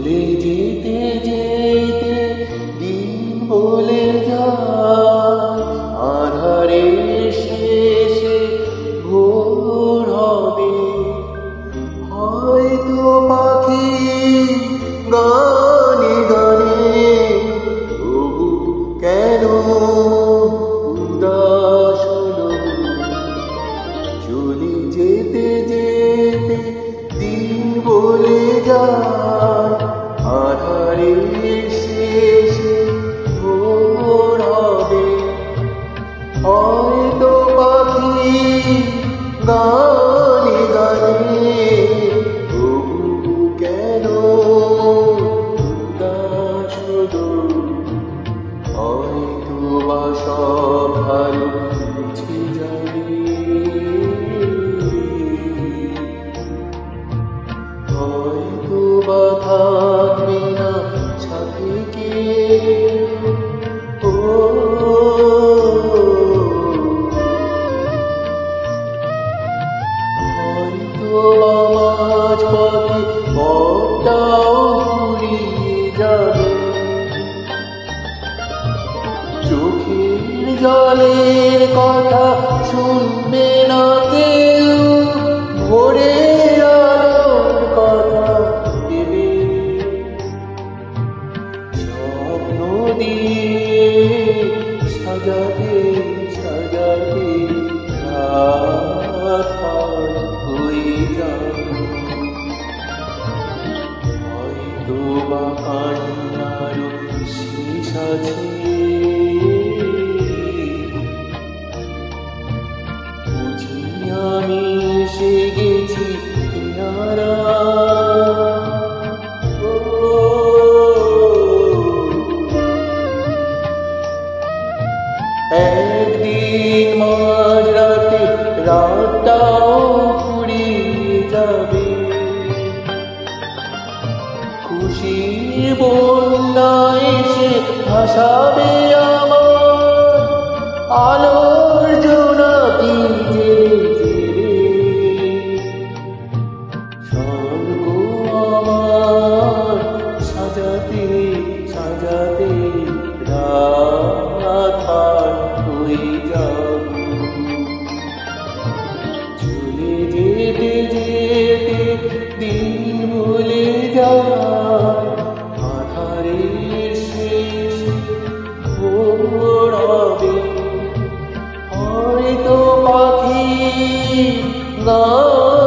চলে যেতে যেতে দিন বলে যায়, আঁধারের শেষে ভোর হবে। হয়তো পাখি গানে গানে তবু কেন উদাস হলো। চলে যেতে যেতে দিন বলে যায়, আঁধারের শেষে ভোর হবে। হয়তো পাখি গানে গানে তবু কেন উদাস হলো। হয়তো বা সব ভালো মুছে যাবে, হয়তো বা থাকবে না সাথে কেউ। ও হয়তো বা মাঝপথে পথটাও ফুরিয়ে যাবে। চোখের জলের কথা শুনবে না কেউ, ভোরের আলোর কথা দেবে। স্বপ্ন দিয়ে সাজাতে সাজাতে রাত পার হয়ে যাবে। হয়তো বা কান্নারও শেষ আছে, বুঝি আমি এসে গেছি কিনারা। একদিন মাঝরাতে রাতটাও ফুরিয়ে যাবে। খুশির বন্যা এসে ভাসাবে আমার, আলোর জোনাকি জেলে জেলে। স্বর্গ আমার সাজাতে সাজাতে রাত পার হয়ে যাবে। চলে যেতে যেতে দিন ভুলে যায়, আঁধারের শেষে ভোর হবে। হয়তো পাখি গান